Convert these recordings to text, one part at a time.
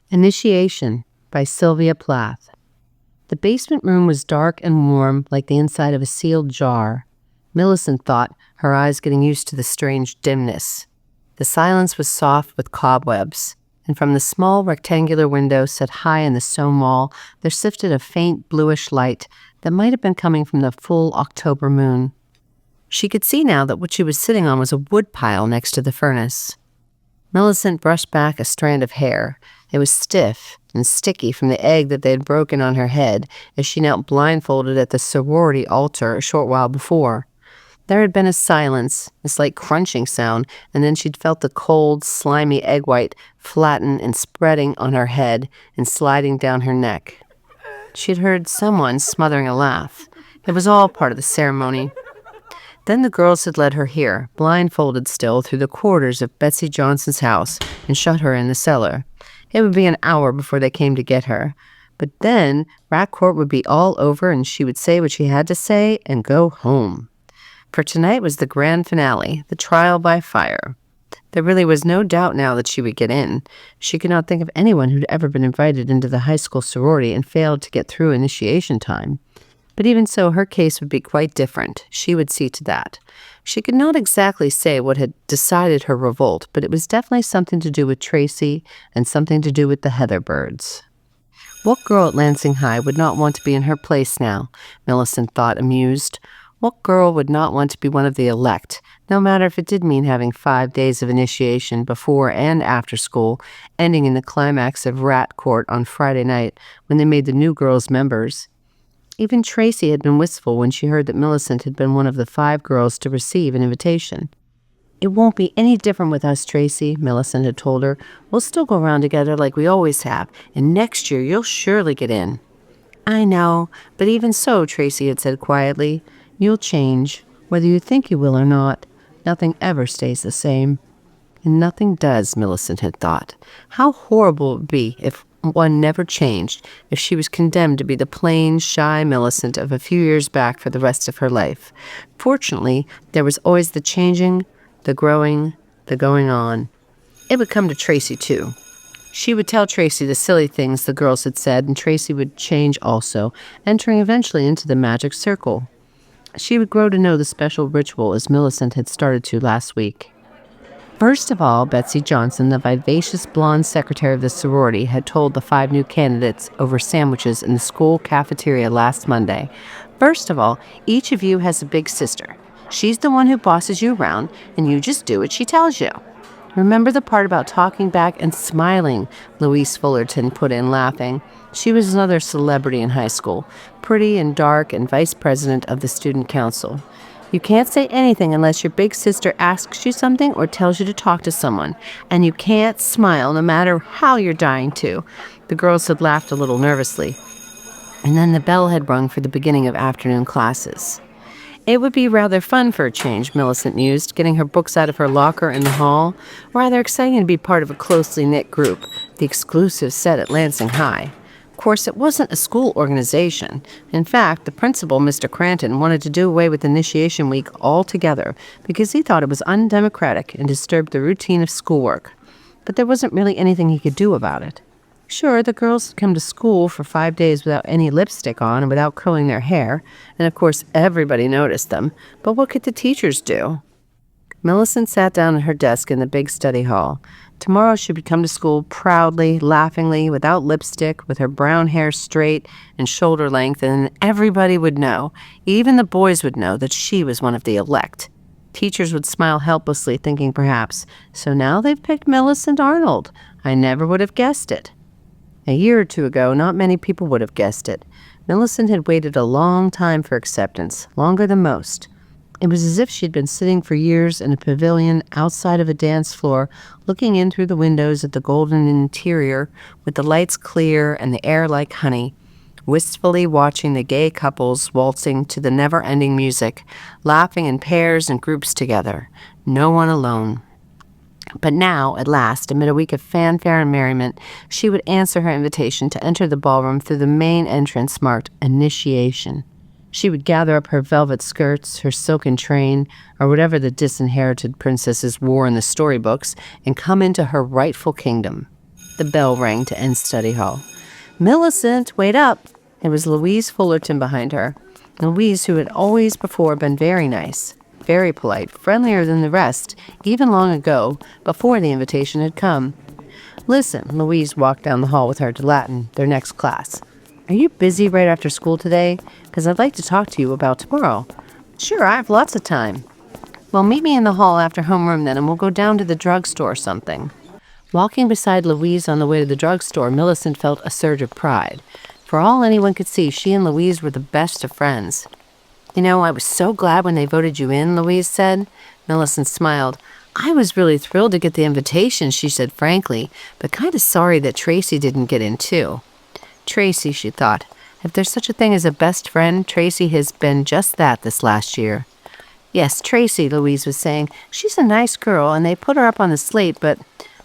Initiation by Sylvia Plath. The basement room was dark and warm like the inside of a sealed jar. Millicent thought, her eyes getting used to the strange dimness. The silence was soft with cobwebs, and from the small rectangular window set high in the stone wall there sifted a faint bluish light that might have been coming from the full October moon. She could see now that what she was sitting on was a wood pile next to the furnace. Millicent brushed back a strand of hair. It was stiff and sticky from the egg that they had broken on her head as she knelt blindfolded at the sorority altar a short while before. There had been a silence, a slight crunching sound, and then she'd felt the cold, slimy egg white flatten and spreading on her head and sliding down her neck. She'd heard someone smothering a laugh. It was all part of the ceremony. Then the girls had led her here, blindfolded still, through the corridors of Betsy Johnson's house and shut her in the cellar. It would be an hour before they came to get her. But then Rat Court would be all over and she would say what she had to say and go home. For tonight was the grand finale, the trial by fire. There really was no doubt now that she would get in. She could not think of anyone who'd ever been invited into the high school sorority and failed to get through initiation time. But even so, her case would be quite different. She would see to that. She could not exactly say what had decided her revolt, but it was definitely something to do with Tracy and something to do with the Heatherbirds. What girl at Lansing High would not want to be in her place now? Millicent thought, amused. What girl would not want to be one of the elect, no matter if it did mean having 5 days of initiation before and after school, ending in the climax of Rat Court on Friday night when they made the new girls members? Even Tracy had been wistful when she heard that Millicent had been one of the 5 girls to receive an invitation. "It won't be any different with us, Tracy," Millicent had told her. "We'll still go around together like we always have, and next year you'll surely get in." "I know, but even so," Tracy had said quietly, "you'll change, whether you think you will or not. Nothing ever stays the same." And nothing does, Millicent had thought. How horrible it would be if one never changed, if she was condemned to be the plain, shy Millicent of a few years back for the rest of her life. Fortunately, there was always the changing, the growing, the going on. It would come to Tracy, too. She would tell Tracy the silly things the girls had said, and Tracy would change also, entering eventually into the magic circle. She would grow to know the special ritual as Millicent had started to last week. First of all, Betsy Johnson, the vivacious blonde secretary of the sorority, had told the 5 new candidates over sandwiches in the school cafeteria last Monday. "First of all, each of you has a big sister. She's the one who bosses you around, and you just do what she tells you." "Remember the part about talking back and smiling," Louise Fullerton put in, laughing. She was another celebrity in high school, pretty and dark and vice president of the student council. "You can't say anything unless your big sister asks you something or tells you to talk to someone. And you can't smile no matter how you're dying to." The girls had laughed a little nervously. And then the bell had rung for the beginning of afternoon classes. It would be rather fun for a change, Millicent mused, getting her books out of her locker in the hall. Rather exciting to be part of a closely knit group, the exclusive set at Lansing High. Of course, it wasn't a school organization. In fact, the principal, Mr. Cranton, wanted to do away with initiation week altogether because he thought it was undemocratic and disturbed the routine of schoolwork. But there wasn't really anything he could do about it. Sure, the girls had come to school for 5 days without any lipstick on and without curling their hair, and of course everybody noticed them, but what could the teachers do? Millicent sat down at her desk in the big study hall. Tomorrow she would come to school proudly, laughingly, without lipstick, with her brown hair straight and shoulder length, and everybody would know, even the boys would know, that she was one of the elect. Teachers would smile helplessly, thinking perhaps, "So now they've picked Millicent Arnold. I never would have guessed it." A year or 2 ago, not many people would have guessed it. Millicent had waited a long time for acceptance, longer than most. It was as if she'd been sitting for years in a pavilion outside of a dance floor, looking in through the windows at the golden interior, with the lights clear and the air like honey, wistfully watching the gay couples waltzing to the never-ending music, laughing in pairs and groups together, no one alone. But now, at last, amid a week of fanfare and merriment, she would answer her invitation to enter the ballroom through the main entrance marked Initiation. She would gather up her velvet skirts, her silken train, or whatever the disinherited princesses wore in the storybooks, and come into her rightful kingdom. The bell rang to end study hall. "Millicent, wait up!" It was Louise Fullerton behind her. Louise, who had always before been very nice, very polite, friendlier than the rest, even long ago, before the invitation had come. "Listen," Louise walked down the hall with her to Latin, their next class. "Are you busy right after school today? Because I'd like to talk to you about tomorrow." "Sure, I have lots of time." "Well, meet me in the hall after homeroom then, and we'll go down to the drugstore or something." Walking beside Louise on the way to the drugstore, Millicent felt a surge of pride. For all anyone could see, she and Louise were the best of friends. "You know, I was so glad when they voted you in," Louise said. Millicent smiled. "I was really thrilled to get the invitation," she said frankly, "but kind of sorry that Tracy didn't get in too." Tracy, she thought. If there's such a thing as a best friend, Tracy has been just that this last year. "Yes, Tracy," Louise was saying. "She's a nice girl, and they put her up on the slate, but,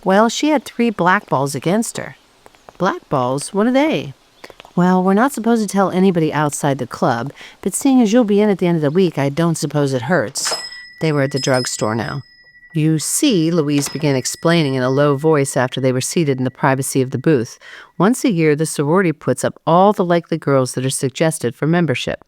well, she had 3 blackballs against her." "Blackballs? What are they?" "Well, we're not supposed to tell anybody outside the club, but seeing as you'll be in at the end of the week, I don't suppose it hurts." They were at the drugstore now. "You see," Louise began explaining in a low voice after they were seated in the privacy of the booth, "once a year the sorority puts up all the likely girls that are suggested for membership."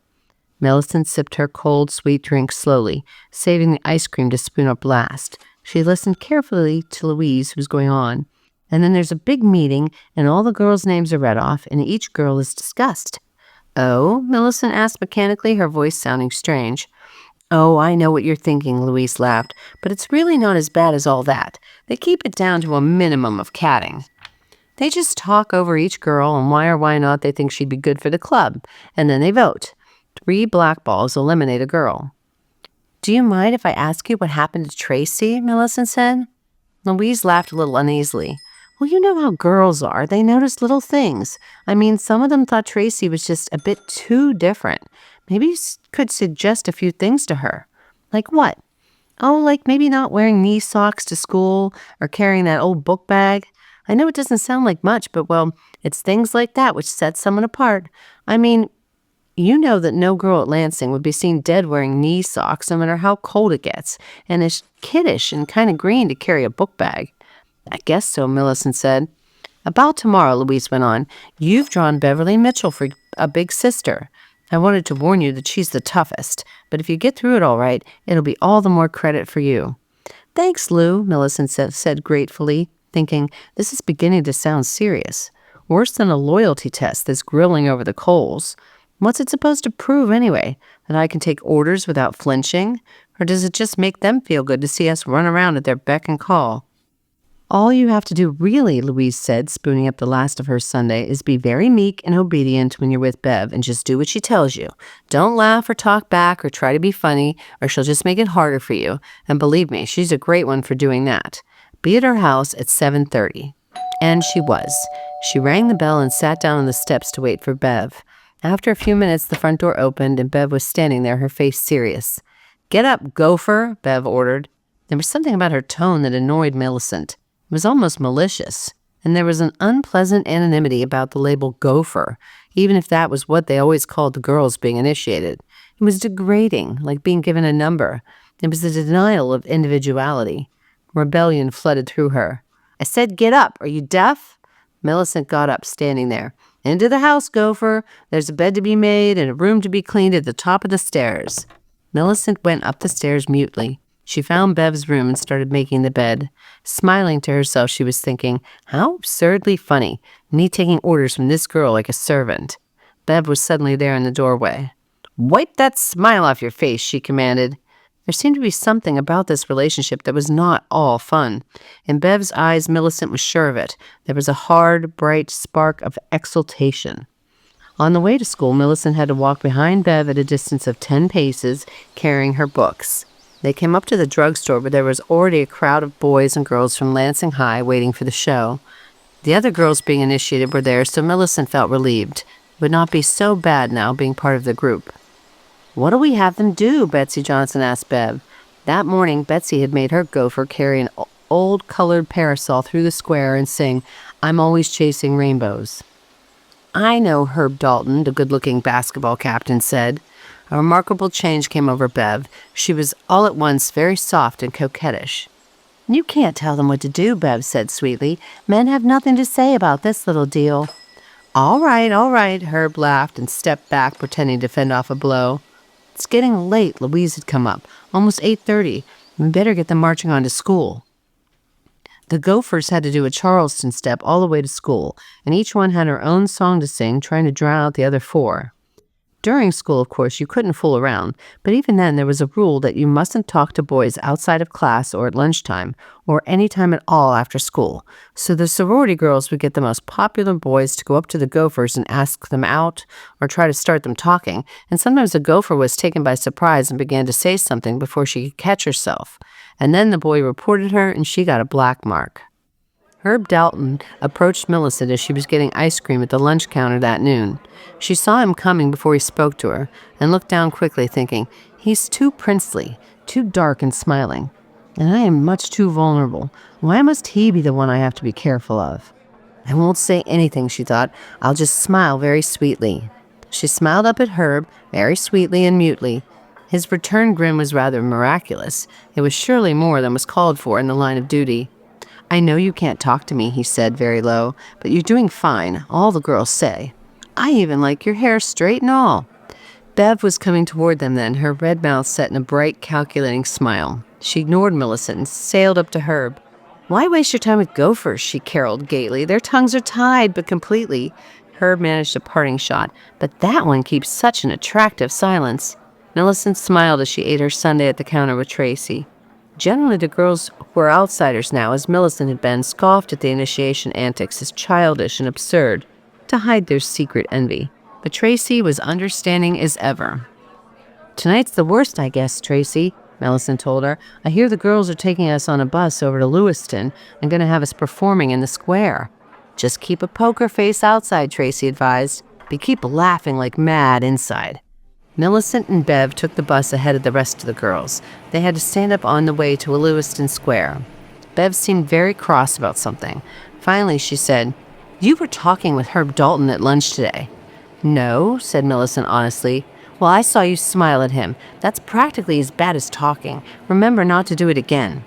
Millicent sipped her cold, sweet drink slowly, saving the ice cream to spoon up last. She listened carefully to Louise, who's going on. "And then there's a big meeting, and all the girls' names are read off, and each girl is discussed." "Oh?" Millicent asked mechanically, her voice sounding strange. "Oh, I know what you're thinking," Louise laughed, "but it's really not as bad as all that. They keep it down to a minimum of catting. They just talk over each girl and why or why not they think she'd be good for the club, and then they vote. 3 blackballs eliminate a girl." "Do you mind if I ask you what happened to Tracy?" Millicent said. Louise laughed a little uneasily. "Well, you know how girls are. They notice little things. I mean, some of them thought Tracy was just a bit too different. Maybe you could suggest a few things to her." "Like what?" "Oh, like maybe not wearing knee socks to school or carrying that old book bag. I know it doesn't sound like much, but, well, it's things like that which set someone apart. I mean, you know that no girl at Lansing would be seen dead wearing knee socks no matter how cold it gets, and it's kiddish and kind of green to carry a book bag." "I guess so," Millicent said. "About tomorrow," Louise went on, "you've drawn Beverly Mitchell for a big sister. I wanted to warn you that she's the toughest, but if you get through it all right, it'll be all the more credit for you." "Thanks, Lou," Millicent said gratefully, thinking, this is beginning to sound serious. Worse than a loyalty test that's grilling over the coals. What's it supposed to prove anyway? That I can take orders without flinching? Or does it just make them feel good to see us run around at their beck and call? "All you have to do really," Louise said, spooning up the last of her sundae, "is be very meek and obedient when you're with Bev and just do what she tells you. Don't laugh or talk back or try to be funny, or she'll just make it harder for you. And believe me, she's a great one for doing that. Be at her house at 7:30. And she was. She rang the bell and sat down on the steps to wait for Bev. After a few minutes, the front door opened and Bev was standing there, her face serious. "Get up, gopher," Bev ordered. There was something about her tone that annoyed Millicent. It was almost malicious, and there was an unpleasant anonymity about the label gopher, even if that was what they always called the girls being initiated. It was degrading, like being given a number. It was the denial of individuality. Rebellion flooded through her. "I said get up. Are you deaf?" Millicent got up, standing there. "Into the house, gopher. There's a bed to be made and a room to be cleaned at the top of the stairs." Millicent went up the stairs mutely. She found Bev's room and started making the bed. Smiling to herself, she was thinking, how absurdly funny, me taking orders from this girl like a servant. Bev was suddenly there in the doorway. "Wipe that smile off your face," she commanded. There seemed to be something about this relationship that was not all fun. In Bev's eyes, Millicent was sure of it. There was a hard, bright spark of exultation. On the way to school, Millicent had to walk behind Bev at a distance of 10 paces, carrying her books. They came up to the drugstore where there was already a crowd of boys and girls from Lansing High waiting for the show. The other girls being initiated were there, so Millicent felt relieved. It would not be so bad now being part of the group. "What do we have them do?" Betsy Johnson asked Bev. That morning, Betsy had made her gopher carry an old colored parasol through the square and sing, "I'm always chasing rainbows." "I know Herb Dalton," the good-looking basketball captain said. A remarkable change came over Bev. She was all at once very soft and coquettish. You can't tell them what to do, Bev said sweetly. Men have nothing to say about this little deal. All right, Herb laughed and stepped back, pretending to fend off a blow. It's getting late, Louise had come up. Almost 8:30. We better get them marching on to school. The Gophers had to do a Charleston step all the way to school, and each one had her own song to sing, trying to drown out the other four. During school, of course, you couldn't fool around, but even then there was a rule that you mustn't talk to boys outside of class or at lunchtime, or any time at all after school. So the sorority girls would get the most popular boys to go up to the Gophers and ask them out, or try to start them talking, and sometimes a Gopher was taken by surprise and began to say something before she could catch herself. And then the boy reported her, and she got a black mark. Herb Dalton approached Millicent as she was getting ice cream at the lunch counter that noon. She saw him coming before he spoke to her, and looked down quickly, thinking, he's too princely, too dark and smiling, and I am much too vulnerable. Why must he be the one I have to be careful of? I won't say anything, she thought. I'll just smile very sweetly. She smiled up at Herb, very sweetly and mutely. His return grin was rather miraculous. It was surely more than was called for in the line of duty. I know you can't talk to me, he said very low, but you're doing fine, all the girls say. I even like your hair straight and all. Bev was coming toward them then, her red mouth set in a bright, calculating smile. She ignored Millicent and sailed up to Herb. Why waste your time with Gophers, she caroled gaily. Their tongues are tied, but completely. Herb managed a parting shot, but that one keeps such an attractive silence. Millicent smiled as she ate her sundae at the counter with Tracy. Generally, the girls who were outsiders now, as Millicent had been, scoffed at the initiation antics as childish and absurd, to hide their secret envy. But Tracy was understanding as ever. Tonight's the worst, I guess, Tracy, Millicent told her. I hear the girls are taking us on a bus over to Lewiston and going to have us performing in the square. Just keep a poker face outside, Tracy advised, but keep laughing like mad inside. Millicent and Bev took the bus ahead of the rest of the girls. They had to stand up on the way to Lewiston Square. Bev seemed very cross about something. Finally, she said, You were talking with Herb Dalton at lunch today. No, said Millicent honestly. Well, I saw you smile at him. That's practically as bad as talking. Remember not to do it again.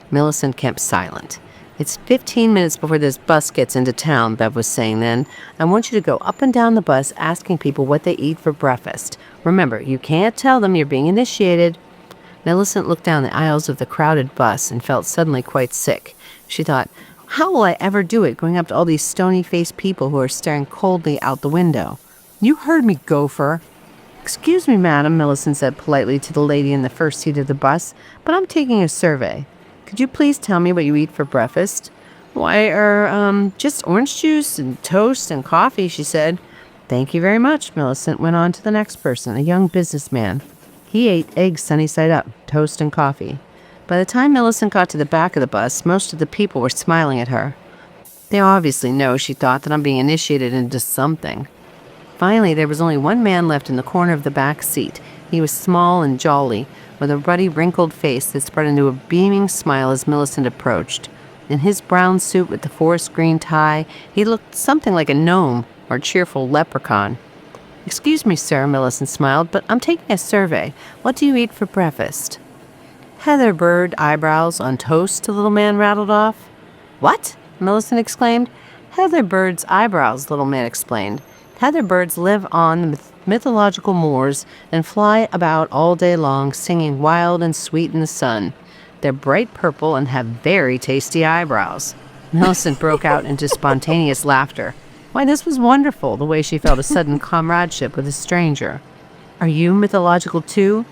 Millicent kept silent. It's 15 minutes before this bus gets into town, Bev was saying then. I want you to go up and down the bus asking people what they eat for breakfast. Remember, you can't tell them you're being initiated. Millicent looked down the aisles of the crowded bus and felt suddenly quite sick. She thought, how will I ever do it going up to all these stony-faced people who are staring coldly out the window? You heard me, Gopher. Excuse me, madam, Millicent said politely to the lady in the first seat of the bus, but I'm taking a survey. Could you please tell me what you eat for breakfast? Why, just orange juice and toast and coffee, she said. Thank you very much, Millicent went on to the next person, a young businessman. He ate eggs sunny side up, toast and coffee. By the time Millicent got to the back of the bus, most of the people were smiling at her. They obviously know, she thought, that I'm being initiated into something. Finally, there was only one man left in the corner of the back seat. He was small and jolly, with a ruddy, wrinkled face that spread into a beaming smile as Millicent approached. In his brown suit with the forest green tie, he looked something like a gnome or a cheerful leprechaun. Excuse me, sir, Millicent smiled, but I'm taking a survey. What do you eat for breakfast? Heather bird eyebrows on toast, the little man rattled off. What? Millicent exclaimed. Heather bird's eyebrows, little man explained. Heather birds live on the mythological moors and fly about all day long, singing wild and sweet in the sun. They're bright purple and have very tasty eyebrows. Millicent broke out into spontaneous laughter. Why, this was wonderful, the way she felt a sudden comradeship with a stranger. Are you mythological too?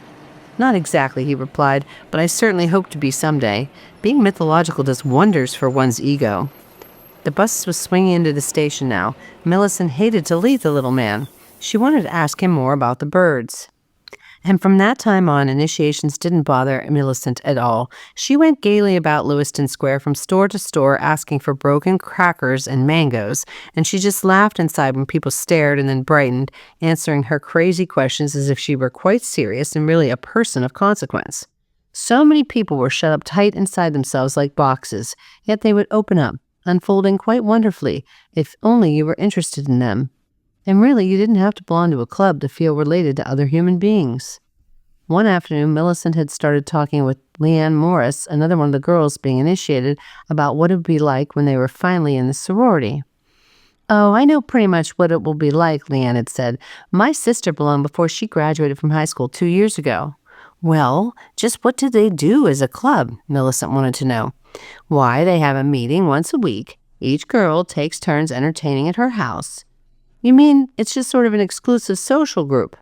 Not exactly, he replied, but I certainly hope to be someday. Being mythological does wonders for one's ego. The bus was swinging into the station now. Millicent hated to leave the little man. She wanted to ask him more about the birds. And from that time on, initiations didn't bother Millicent at all. She went gaily about Lewiston Square from store to store asking for broken crackers and mangoes, and she just laughed inside when people stared and then brightened, answering her crazy questions as if she were quite serious and really a person of consequence. So many people were shut up tight inside themselves like boxes, yet they would open up, unfolding quite wonderfully, if only you were interested in them. And really, you didn't have to belong to a club to feel related to other human beings. One afternoon, Millicent had started talking with Leanne Morris, another one of the girls being initiated, about what it would be like when they were finally in the sorority. "Oh, I know pretty much what it will be like," Leanne had said. "My sister belonged before she graduated from high school 2 years ago." "Well, just what do they do as a club?" Millicent wanted to know. "Why, they have a meeting once a week. Each girl takes turns entertaining at her house." "You mean it's just sort of an exclusive social group?"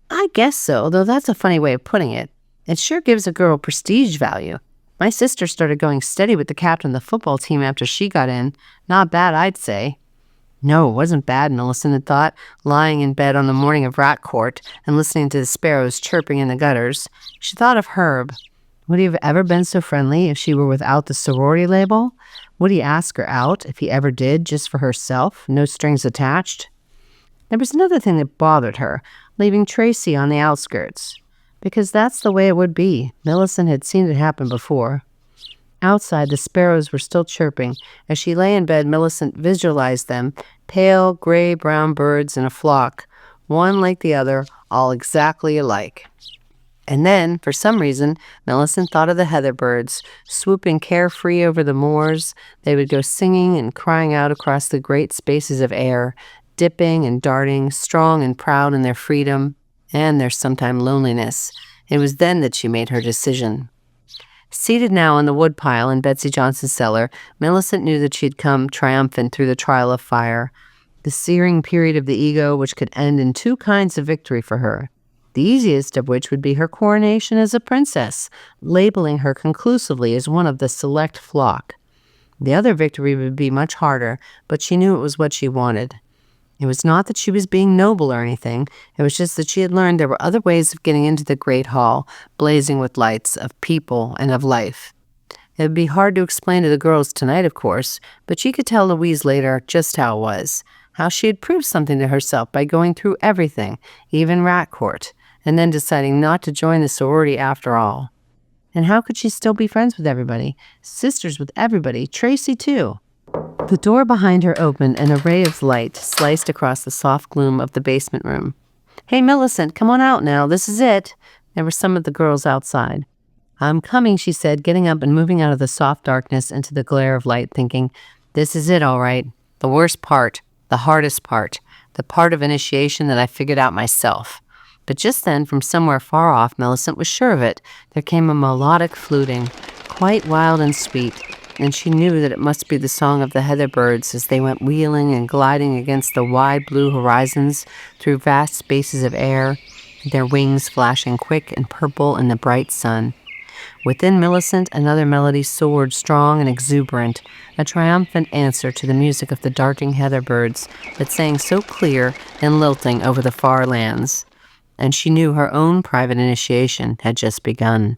"I guess so, though that's a funny way of putting it. It sure gives a girl prestige value. My sister started going steady with the captain of the football team after she got in. Not bad, I'd say." No, it wasn't bad, Millicent had thought, lying in bed on the morning of rat court and listening to the sparrows chirping in the gutters. She thought of Herb. Would he have ever been so friendly if she were without the sorority label? Would he ask her out, if he ever did, just for herself, no strings attached? There was another thing that bothered her, leaving Tracy on the outskirts. Because that's the way it would be. Millicent had seen it happen before. Outside, the sparrows were still chirping. As she lay in bed, Millicent visualized them, pale, gray-brown birds in a flock, one like the other, all exactly alike. And then, for some reason, Millicent thought of the heather birds, swooping carefree over the moors. They would go singing and crying out across the great spaces of air, dipping and darting, strong and proud in their freedom and their sometime loneliness. It was then that she made her decision. Seated now on the woodpile in Betsy Johnson's cellar, Millicent knew that she had come triumphant through the trial of fire, the searing period of the ego which could end in two kinds of victory for her, the easiest of which would be her coronation as a princess, labeling her conclusively as one of the select flock. The other victory would be much harder, but she knew it was what she wanted. It was not that she was being noble or anything. It was just that she had learned there were other ways of getting into the great hall, blazing with lights, of people and of life. It would be hard to explain to the girls tonight, of course, but she could tell Louise later just how it was, how she had proved something to herself by going through everything, even rat court, and then deciding not to join the sorority after all. And how could she still be friends with everybody, sisters with everybody, Tracy too? The door behind her opened, and a ray of light sliced across the soft gloom of the basement room. "Hey, Millicent, come on out now. This is it." There were some of the girls outside. "I'm coming," she said, getting up and moving out of the soft darkness into the glare of light, thinking, "This is it, all right. The worst part, the hardest part, the part of initiation that I figured out myself." But just then, from somewhere far off, Millicent was sure of it, there came a melodic fluting, quite wild and sweet, and she knew that it must be the song of the heather birds as they went wheeling and gliding against the wide blue horizons through vast spaces of air, their wings flashing quick and purple in the bright sun. Within Millicent, another melody soared strong and exuberant, a triumphant answer to the music of the darting heather birds that sang so clear and lilting over the far lands. And she knew her own private initiation had just begun.